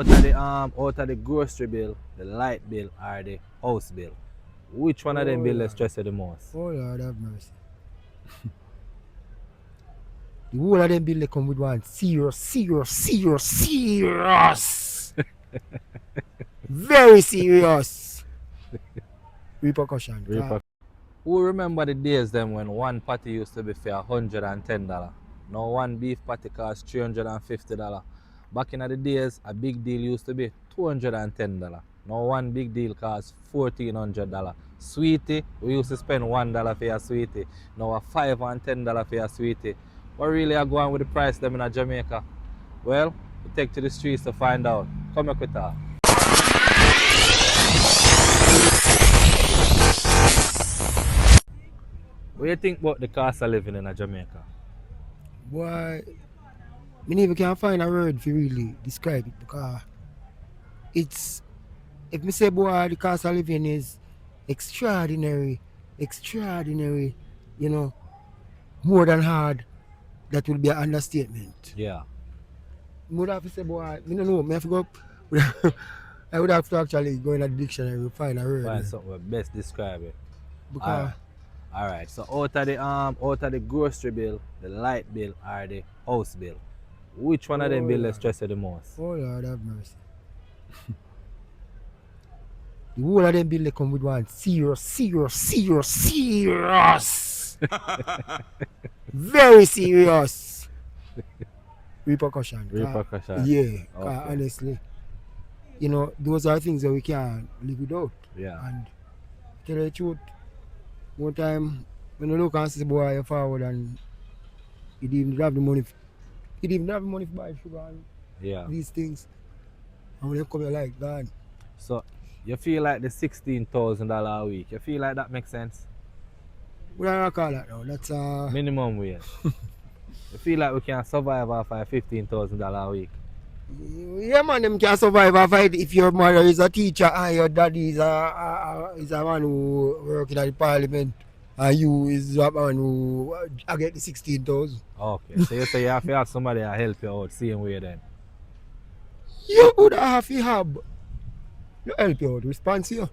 Out of the grocery bill, the light bill, or the house bill, which one of them Oh bill Lord. stress you the most? Oh Lord have mercy. The whole of them bill they come with one serious, very serious repercussion. Who remember the days then when one patty used to be for $110? Now one beef patty costs $350. Back in the days, a big deal used to be $210. Now one big deal costs $1,400. Sweetie, we used to spend $1 for your sweetie. Now a $5 and $10 for your sweetie. What really are going with the price them in Jamaica? Well, we take to the streets to find out. Come here with talk. What do you think about the cost of living in Jamaica? Boy, me never can find a word to really describe it because it's if me say boy the cost of living is extraordinary, you know, more than hard, that will be an understatement. Yeah. I would have to say boy, me don't know, me have to go up. I would have to actually go in the dictionary and find a word. Find something that best describe it. Because Alright. So out of the grocery bill, the light bill, or the house bill, which one of them bill Lord. stress you the most? Oh Lord have mercy. The whole of them bill they come with one serious, very serious repercussion. Repercussion. Yeah, Okay. honestly, you know, those are things that we can't live without. Yeah. And tell you the truth, one time when you look and see boy you forward and you didn't have the money, you didn't have the money to buy sugar and Yeah. these things, and when they come here like that, So you feel like the $16,000 a week. You feel like that makes sense? we don't call that now. That's Minimum wage. You feel like we can survive off of $15,000 a week. yeah man, them can survive if your mother is a teacher and your daddy is a man who work in the parliament and you is a man who I get the 16,000. Okay. So you say you have to have somebody to help you out same way then. You would have to have no help you out, response you.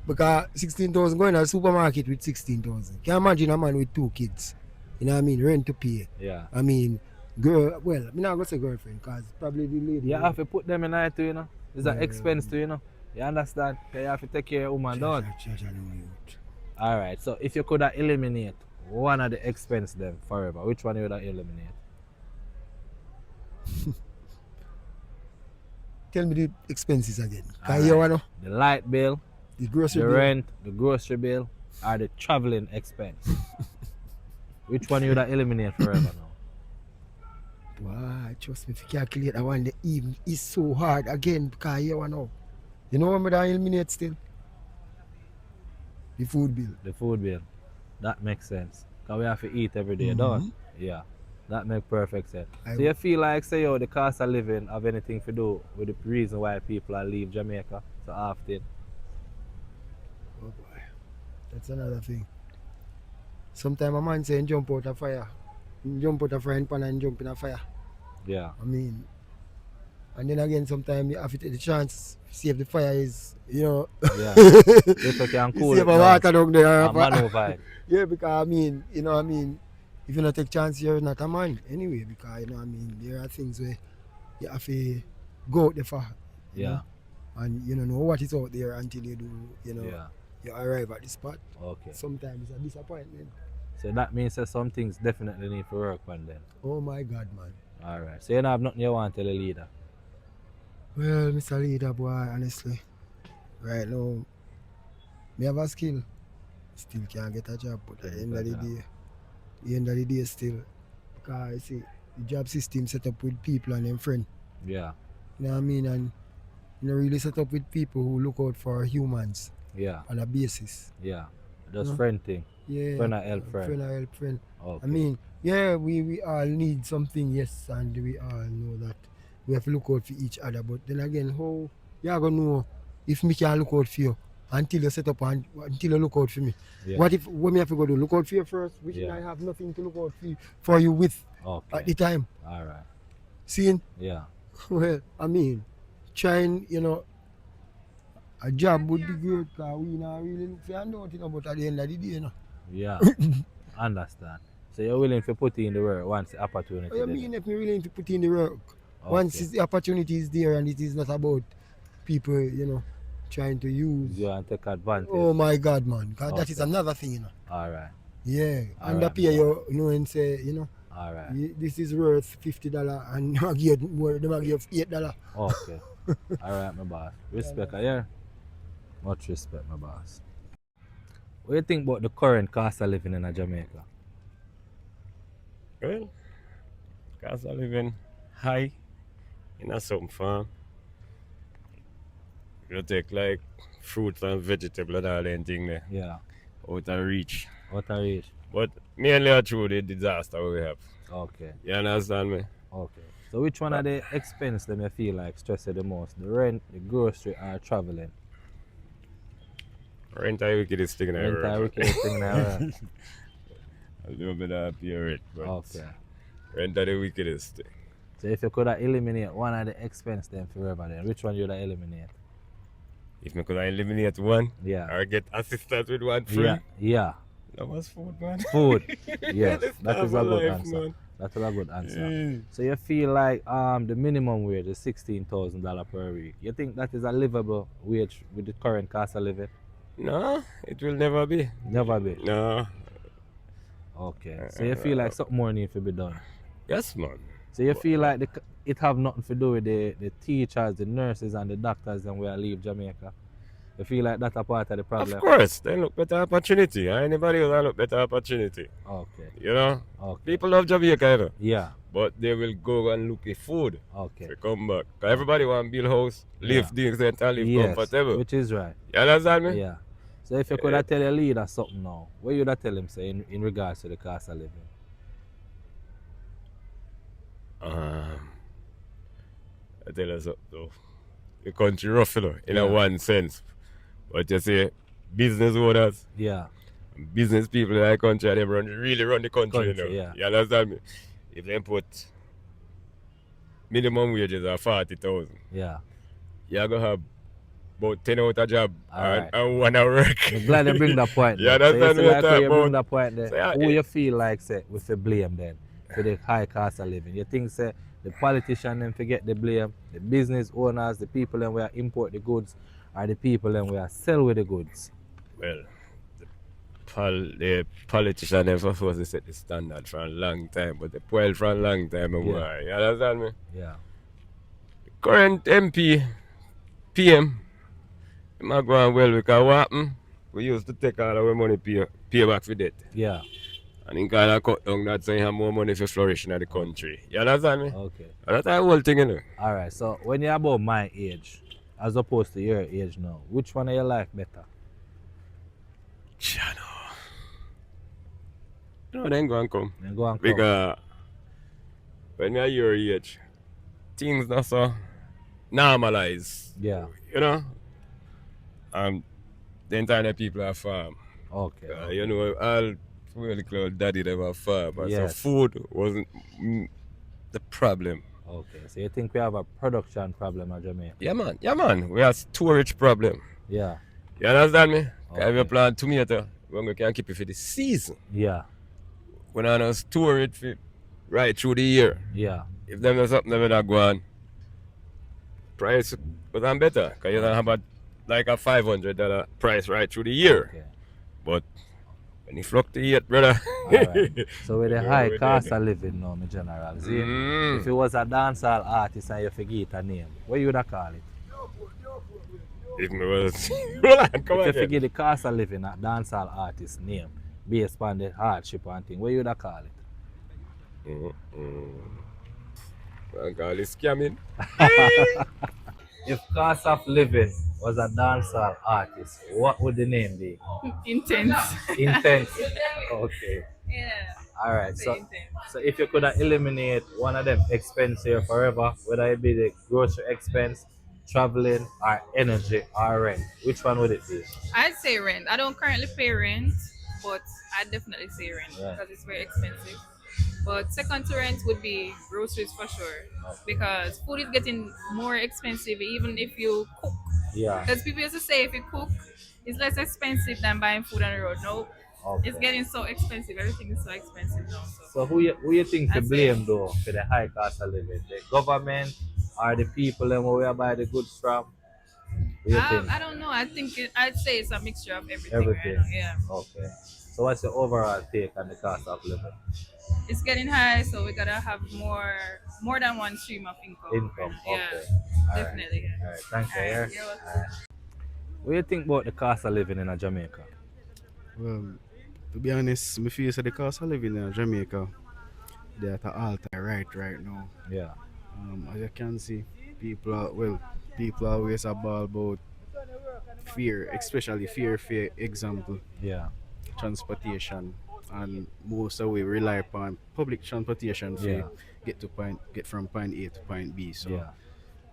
Because 16,000 going to the supermarket with 16,000. Can you imagine a man with 2 kids? You know what I mean? Rent to pay. Yeah. I mean, girl, well, I'm not going to say girlfriend because probably the lady. You have to put them in it too, you know. It's an expense too, you know. You understand? You have to take care of woman down. Alright, so if you could eliminate one of the expense them forever, which one you would eliminate? Tell me the expenses again. Can you know? The light bill, The grocery the bill. rent, the grocery bill, or the traveling expense. Which one you would eliminate forever now? Wow, trust me, if you calculate that one, the even is so hard again because you know. You know what I eliminate still? The food bill. The food bill. That makes sense. Because we have to eat every day, don't? Yeah. That makes perfect sense. So you feel like, say, the cost of living have anything to do with the reason why people are leave Jamaica so often? Oh boy, that's another thing. Sometimes a man saying jump out of fire. Jump out of frying pan and jump in a fire. Yeah. I mean, and then again, sometimes you have to take the chance to see if the fire is, you know. Yeah. If you can cool see it if a water down there. and maneuver it. Yeah, because I mean, you know what I mean, if you not take chance, you're not a man anyway, because you know what I mean, there are things where you have to go out there for. You know? And you don't know what is out there until you do, you know, you arrive at the spot. Okay. Sometimes it's a disappointment. So that means that some things definitely need to work on them. Oh my God, man. Alright. So you don't have nothing you want to tell the leader? Well, Mr. Leader, boy, honestly, right now, me have a skill. Still can't get a job, but at the end of the day, still, because I see the job system set up with people and them friends. Yeah. You know what I mean? And you know, really set up with people who look out for humans. Yeah. On a basis. Yeah. Just friend thing. Yeah. Friend or help friend. Friend or help friend. Okay. I mean, yeah, we all need something, yes, and we all know that we have to look out for each other. But then again, how you are gonna know if me can look out for you until you set up and until you look out for me? Yeah. What if me have to go to look out for you first, which I have nothing to look out for you with at the time? Alright. Seeing? Yeah. Well, I mean, trying, a job would be great because we not really look for nothing about at the end of the day, Yeah, understand. So you're willing to put in the work once the What opportunity you there. mean if me willing to put in the work? Once Okay. the opportunity is there and it is not about people, trying to use. Go and take advantage. Oh my God, man. Because that is Okay. another thing, All right. Yeah. All And right, up my here, boss. and say, All right. this is worth $50 and them a give more, them a give $8. Okay. All right, my boss. Respect, yeah. Much respect, my boss. What do you think about the current cost of living in Jamaica? Well, cost of living high in a some farm. You take like fruits and vegetable and all them thing there Yeah. out of reach. What are reach? But mainly through the disaster we have. Okay. You understand me? Okay. So which one of the expense them you feel like stress you the most? The rent, the grocery, or traveling? Rent I wickedest thing in the Rent world. or wicked thing in the world? A little bit of pay rent, but Okay. rent are the wickedest thing. So if you could eliminate one of the expense then forever, then which one you would eliminate? If I could eliminate one Yeah. or get assistance with one free, Yeah. Yeah. that was food, man. Food. Yes. Let's That start is my a good life, answer. man. That's a good answer. Mm. So you feel like the minimum wage is $16,000 per week. You think that is a livable wage with the current cost of living? No, it will never be. Never be. No. Okay. So you feel like something more needs to be done. Yes, man. So you feel like it have nothing to do with the teachers, the nurses, and the doctors, and we are leave Jamaica. You feel like that's a part of the problem. Of course, they look better opportunity. Anybody else look better opportunity. Okay. You know, Okay. people love Jamaica, you know, Yeah. but they will go and look at food Okay. to come back. 'Cause everybody want build house, live decent, and live Yes. comfortable. Which is right. You understand me? Yeah. So if you could tell your leader something now, what you tell him say in regards to the cost of living? I tell you something though. The country rough, you know, in a Yeah. one sense. But you see, business owners, Yeah. business people in the country, they really run the country, you know. Country, yeah. You understand me? If they put minimum wages of 40,000, Yeah. you're going to have about 10 out of job Alright. and 1 hour work. I'm glad you bring that point. You there. So you understand see what like I'm how you talking bring about? that point there. So, yeah, Who you feel like say with the blame then for the high cost of living? You think say the politician them forget the blame, the business owners, the people them where import the goods, or the people them where sell with the goods? Well, the politician them supposed to set the standard for a long time, but they spoiled for a long time. Yeah. You understand me? Yeah. Current MP, PM, it might go on well because what happened? We used to take all our money pay back for debt. Yeah. And in kind of cut down that so you have more money for flourishing in the country. You understand me? Okay. And that's the whole thing, you know. Alright, so when you're about my age, as opposed to your age now, which one of your life better? Chano. No, then go and come. Then go and come. Because when you're your age, things not so normalized. Yeah. You know? The entire people are farm. Okay. You know, all really close daddy them are farm. Yes. So food wasn't the problem. Okay. So you think we have a production problem in Jamaica? Yeah, man. Yeah, man. We have storage problem. Yeah. You understand me? Okay. If you plant tomato, we can keep it for the season. Yeah. When I don't store it for right through the year. Yeah. If them is something them not go on, price was on better. Because you don't have like a $500 price right through the year. Okay. But when you fluctuate, brother. Alright. So with the You know, high we cost did. of living now, my general, see? Mm. If it was a dancehall artist and you forget a name, what you would call it? If me was hold on, come If you on. forget the cost of living a dancehall artist name based on the hardship and thing, what you would call it? I call it scamming. If cost of living was a dancehall artist, what would the name be? Intense. Intense. Okay. Yeah. Alright. Say So intense. so if you could eliminate one of them expense here forever, whether it be the grocery expense, traveling, or energy or rent, which one would it be? I'd say rent. I don't currently pay rent, but I'd definitely say rent Yeah. because it's very expensive. But second to rent would be groceries for sure, because food is getting more expensive even if you cook. Yeah. Because people used to say if you cook, it's less expensive than buying food on the road. No, it's Okay. getting so expensive. Everything is so expensive now. So So who you think to I'd say blame though for the high cost of living? The government or the people them where we buy the goods from? What do you think? I don't know. I'd say it's a mixture of everything right Everything. now. Yeah, Okay. So what's your overall take on the cost of living? it's getting high, so we gotta have more than one stream of income. Income. Yeah, Okay. All right. definitely. All right. Thanks, All right, yeah. you're welcome. All right. What do you think about the cost of living in a Jamaica? Well, to be honest, me feel so the cost of living in Jamaica, they're at an all-time right now. Yeah. As you can see, people always a ball about fear, especially fear for example, Yeah. transportation, and most of we rely upon public transportation for Yeah. get from point A to point B. So Yeah.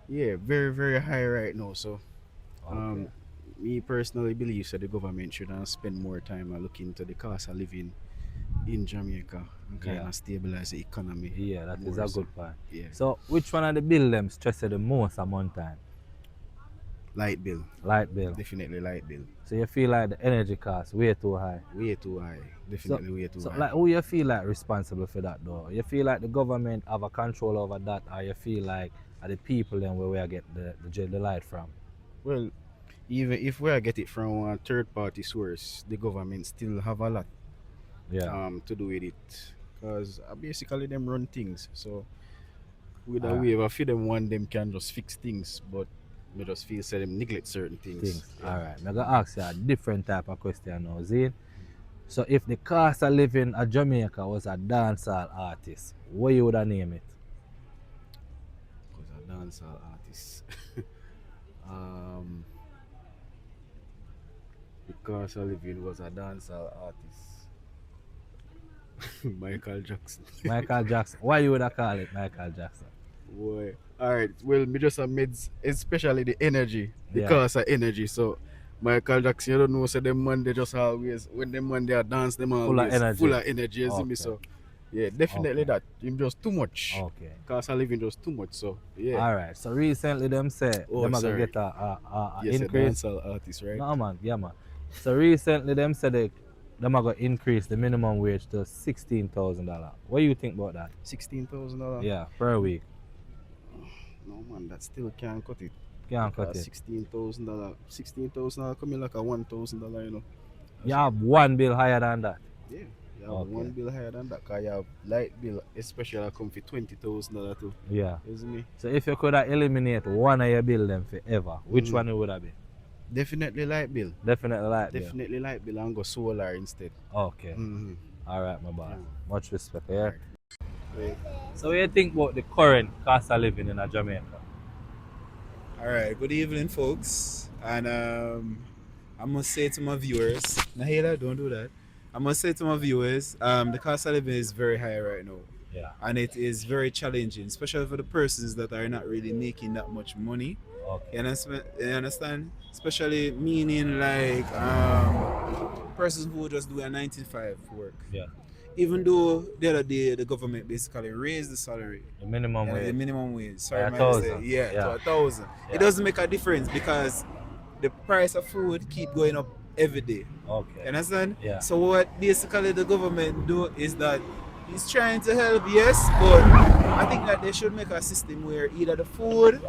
yeah, very high right now. So Okay. me personally believe that the government should spend more time and look into the cost of living in Jamaica and kind Yeah. of stabilize the economy Yeah, that is more. a So good point. yeah, So which one of the bill them stress you the most among time? light bill, Light bill. definitely light bill, So you feel like the energy cost way too high. way too high, So, definitely way too so high. like who you feel like responsible for that though? You feel like the government have a control over that, or you feel like are the people then where we get the light from? Well, even if we get it from a third party source, the government still have a lot Yeah. to do with it, because basically them run things. So with a Alright. way, I feel them one them can just fix things, but me just feel say them neglect certain things. Things. Yeah. Alright. I'm gonna ask you a different type of question now, Zane. So if the cost of living at Jamaica was a dancehall artist, what you would have name it? Was a dancehall artist. um, because I live in was a dancehall artist. Michael Jackson. Michael Jackson. Why you would have call it Michael Jackson? Boy. Alright, well, me just made especially the energy, the Yeah. cost of energy. So, Michael Jackson, you don't know, so them man they just always, when them man they are dance, them Full of always energy. full of energy, you see Okay. me? So, yeah, definitely Okay. that. Him just too much. Okay. Cost of living just too much. So, yeah. Alright. So recently them say Oh, them are gonna sorry. get a Yes, a increase. dancehall artist, right? No man, yeah man. So recently them said them are gonna increase the minimum wage to $16,000. What do you think about that? $16,000. Yeah, per week. No man, that still can't cut it. Can't cut Because it. $16,000 coming like a $1,000, you know. You have one bill higher than that. Yeah, you have Okay. one bill higher than that. Cause you have light bill, especially come for $20,000 too. Yeah. Isn't me? So if you could have eliminate one of your bill them forever, which Mhm. one it would have been? Definitely light bill. Definitely like that. Definitely light bill and go solar instead. Okay. Mm-hmm. Alright, my boss. Yeah. Much respect, yeah. Right. So what do you think about the current cost of living in Jamaica? All right, good evening, folks. And I must say to my viewers, Nahila, don't do that. I must say to my viewers, the cost of living is very high right now. Yeah. And it is very challenging, especially for the persons that are not really making that much money. Okay. You understand? Especially meaning like persons who just do a 9 to 5 work. Yeah. Even though the other day the government basically raised the salary, The minimum the wage. minimum wage. Sorry, By my 1,000. mistake. Yeah, Yeah. to 1,000. Yeah. It doesn't make a difference because the price of food keep going up every day. Okay. You understand? Yeah. So what basically the government do is that he's trying to help, yes, but I think that they should make a system where either the food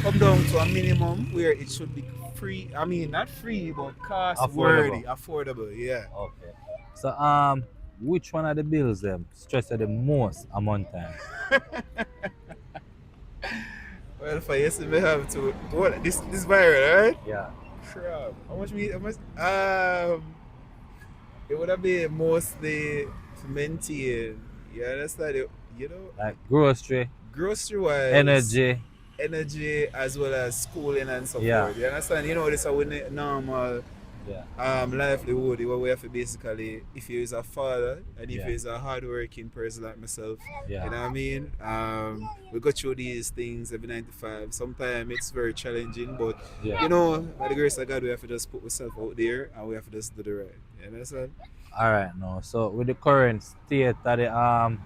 come down to a minimum where it should be free. I mean, not free, but cost worthy, affordable. Yeah. Okay. So which one of the bills them stress you the most among time? Well, for yes, we have to. What this viral, right? Yeah. Crap. How much? It would have been mostly maintain. You understand? You know, Like grocery, grocery wise, energy as well as schooling and so Yeah. forth. You understand? You know, this is when normal yeah. livelihood where we have to basically, if you is a father and if Yeah. you is a hardworking person like myself, Yeah. you know what I mean? We go through these things every 9 to 5. Sometimes it's very challenging, but Yeah. you know, by the grace of God, we have to just put ourselves out there and we have to just do the right. You understand? Alright now. So with the current state of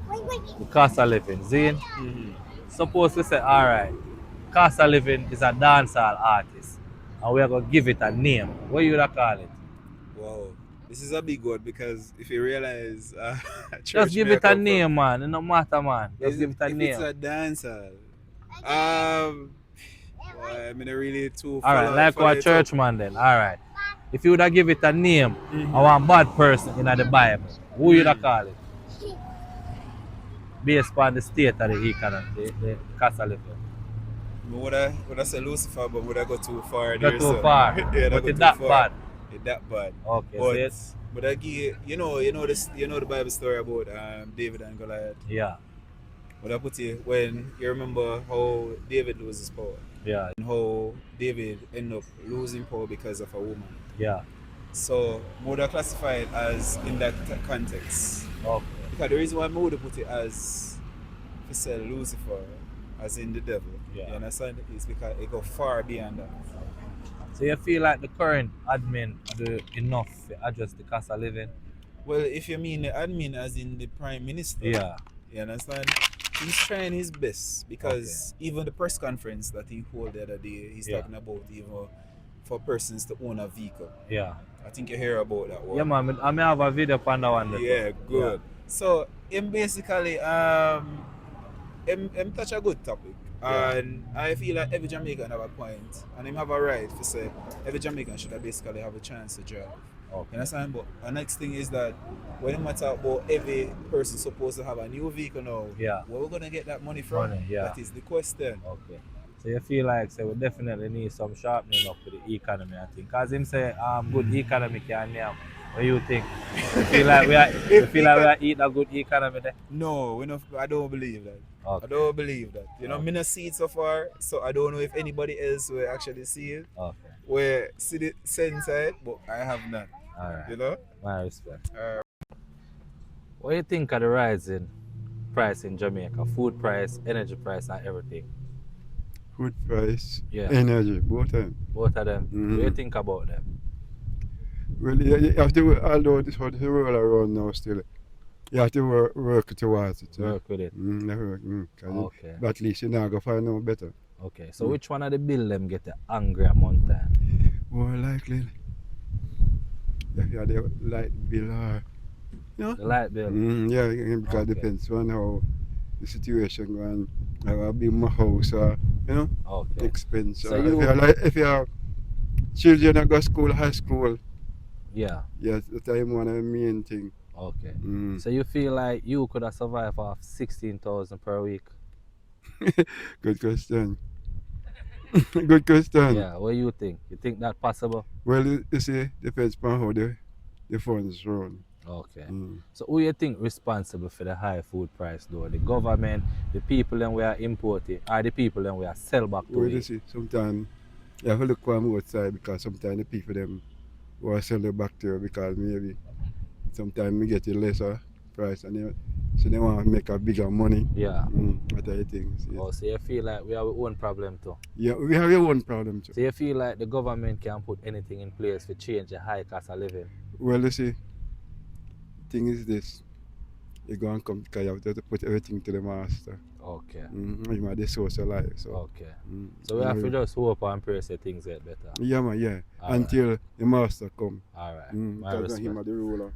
the cost of living. Zine, Mm-hmm. suppose we say, alright, cost of living is a dancehall artist, and we are going to give it a name. What you would call it? Wow. This is a big one because if you realize, Just church give may I it a come name, from, man. It no matter, man. Just give it a if it's name. a dancer, well, I'm not really too Alright, like follow our it up. church man then. Alright. If you would have give it a name, Mhm. I want bad person in the Bible, who you would Mm. call it? Based on the state of the economy, the cost of living. Would I say Lucifer, but would I go too far Go there, too so? far. Yeah, that But go it's too that far. bad. It's that bad. Okay, But see it? but I give you know this the Bible story about David and Goliath. Yeah, But I put you when you remember how David loses power yeah, and how David end up losing power because of a woman. yeah. So would I classify it as in that context? Okay. Because the reason why I would put it as to say Lucifer as in the devil. Yeah. You understand? It's because it go far beyond that. So you feel like the current admin do enough to address the cost of living? Well, if you mean the admin as in the prime minister, Yeah. you understand? He's trying his best because even the press conference that he held the other day, he's Yeah. talking about even for persons to own a vehicle. Yeah. I think you hear about that one. Yeah, man. I may have a video on that one. Yeah, good. So him basically him touch a good topic. Yeah. And I feel like every Jamaican have a point and him have a right to say every Jamaican should basically have a chance to drive. Okay. You understand? But the next thing is that when it matter about every person supposed to have a new vehicle now, Yeah. where we gonna get that money from? Money, yeah. That is the question. Okay. So you feel like we definitely need some sharpening up with the economy, I think. Cause him say good economy can name. What you think? You feel like we are eating a good economy there? No, I don't believe that. Okay. I don't believe that. You know, Okay. me not see it so far, so I don't know if anybody else will actually see it. Okay. Where see the sense side, but I have none. Alright. You know? My respect. Uh, What do you think of the rising price in Jamaica? Food price, energy price, and everything. Food price, Yeah. energy, both of them. Both of them. What do you Mhm. think about them? Well, you have to, although this what the world around now still, you have to work towards it. Work with it. Work. 'Cause Okay. But at least you now go find no better. Okay. So which one of the bill them get angry a month time? More likely, if you have the light bill or, you know? The light bill. Yeah, because Okay. it depends on how the situation going. I will build my house or, you know, Okay. expense. So Or you- if you have children that go school, high school, Yeah. yes, that's one of the main thing. Okay. Mm. So you feel like you could have survived off 16,000 per week? Good question. Good question. Yeah. What do you think? You think that possible? Well, you see, depends on how the funds run. Okay. Mm. So who you think responsible for the high food price though? The government, the people then we are importing, or the people then we are sell back to Well, you it? see, sometimes you have to look on both sides because sometimes the people them will sell it back to you because maybe sometimes we get a lesser price and so they want to make a bigger money. Yeah. What are the things? Yes. Oh, so you feel like we have our own problem too? Yeah, we have your own problem too. So you feel like the government can put anything in place to change the high cost of living? Well, you see, thing is this. You're going to come because you have to put everything to the master. Okay. You are the source of life. So, Okay. mm. So we have to just hope and pray say things get better. Yeah, man, yeah. Alright. Until the master come. Alright. My Because him respect. are the ruler.